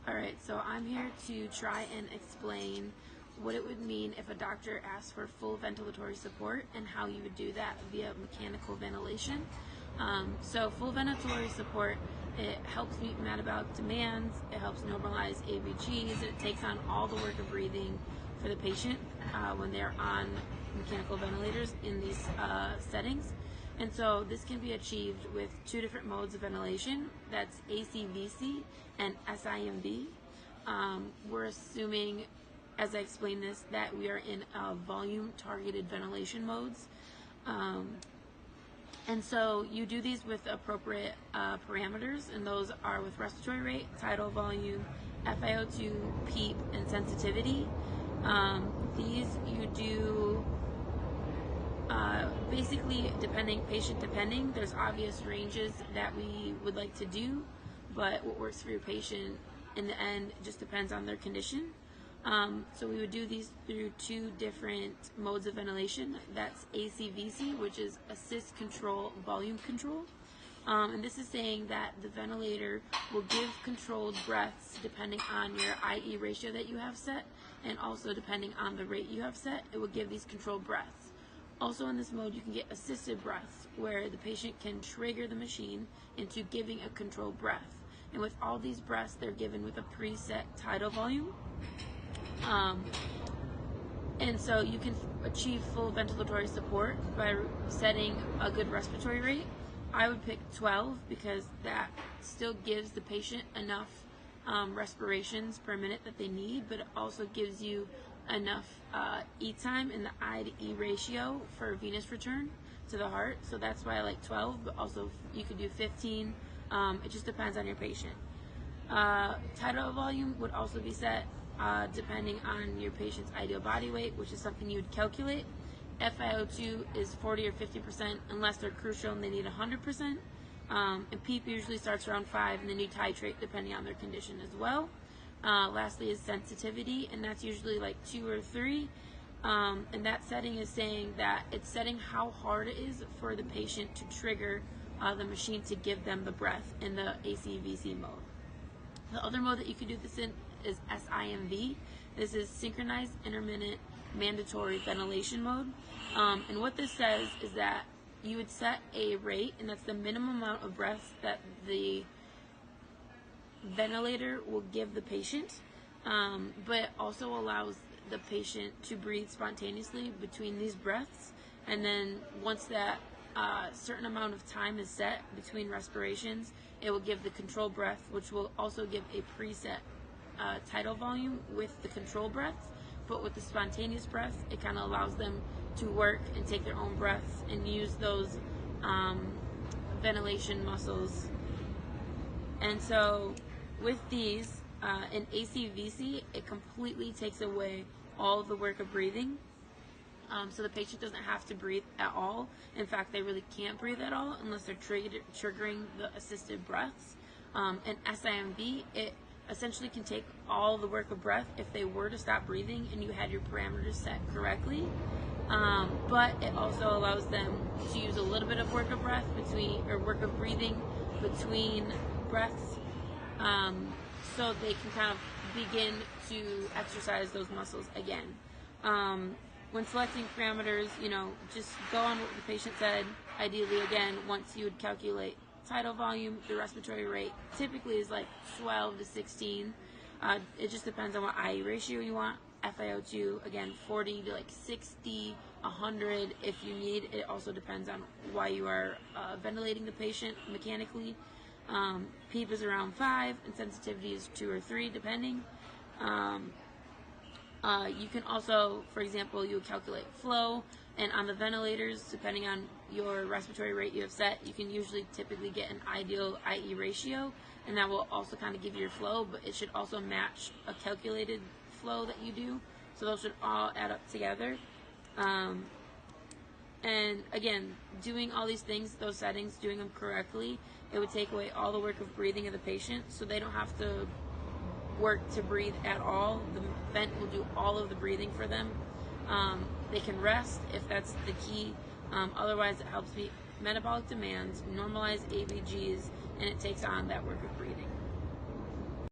Alright, so I'm here to try and explain what it would mean if a doctor asked for full ventilatory support and how you would do that via mechanical ventilation. So full ventilatory support, it helps meet metabolic demands, it helps normalize ABGs, it takes on all the work of breathing for the patient when they're on mechanical ventilators in these settings. And so this can be achieved with two different modes of ventilation. That's ACVC and SIMV. We're assuming, as I explain this, that we are in volume targeted ventilation modes. And so you do these with appropriate parameters, and those are with respiratory rate, tidal volume, FiO2, PEEP, and sensitivity. These you do basically patient depending. There's obvious ranges that we would like to do, but what works for your patient in the end just depends on their condition. So we would do these through two different modes of ventilation. That's ACVC, which is assist control volume control. And this is saying that the ventilator will give controlled breaths depending on your IE ratio that you have set, and also depending on the rate you have set, it will give these controlled breaths. Also in this mode, you can get assisted breaths, where the patient can trigger the machine into giving a controlled breath. And with all these breaths, they're given with a preset tidal volume. And so you can achieve full ventilatory support by setting a good respiratory rate. I would pick 12 because that still gives the patient enough respirations per minute that they need, but it also gives you enough E time in the I to E ratio for venous return to the heart. So that's why I like 12, but also you could do 15. It just depends on your patient. Tidal volume would also be set depending on your patient's ideal body weight, which is something you would calculate. FiO2 is 40 or 50% unless they're crucial and they need 100%. And PEEP usually starts around 5, and then you titrate depending on their condition as well. Lastly is sensitivity, and that's usually like 2 or 3. And that setting is saying that it's setting how hard it is for the patient to trigger the machine to give them the breath in the ACVC mode. The other mode that you can do this in is SIMV. This is synchronized intermittent mandatory ventilation mode. And what this says is that you would set a rate, and that's the minimum amount of breaths that the ventilator will give the patient, but it also allows the patient to breathe spontaneously between these breaths. And then once that certain amount of time is set between respirations, it will give the control breath, which will also give a preset tidal volume with the control breaths. But with the spontaneous breaths, it kind of allows them to work and take their own breaths and use those ventilation muscles. And so with these, in ACVC, it completely takes away all of the work of breathing. So the patient doesn't have to breathe at all. In fact, they really can't breathe at all unless they're triggering the assisted breaths. And SIMV, it essentially can take all the work of breath if they were to stop breathing and you had your parameters set correctly. But it also allows them to use a little bit of work of breathing between breaths, so they can kind of begin to exercise those muscles again. When selecting parameters, just go on what the patient said. Ideally, again, once you would calculate tidal volume, the respiratory rate typically is like 12 to 16. It just depends on what IE ratio you want. FiO2, again, 40 to like 60, 100 if you need. It also depends on why you are ventilating the patient mechanically. PEEP is around 5, and sensitivity is 2 or 3, depending. You can also, for example, you would calculate flow, and on the ventilators, depending on your respiratory rate you have set, you can typically get an ideal IE ratio, and that will also kind of give you your flow, but it should also match a calculated flow that you do, so those should all add up together. And again, doing all these things, those settings, doing them correctly, it would take away all the work of breathing of the patient, so they don't have to work to breathe at all. The vent will do all of the breathing for them. They can rest if that's the key. Otherwise, it helps meet metabolic demands, normalize ABGs, and it takes on that work of breathing.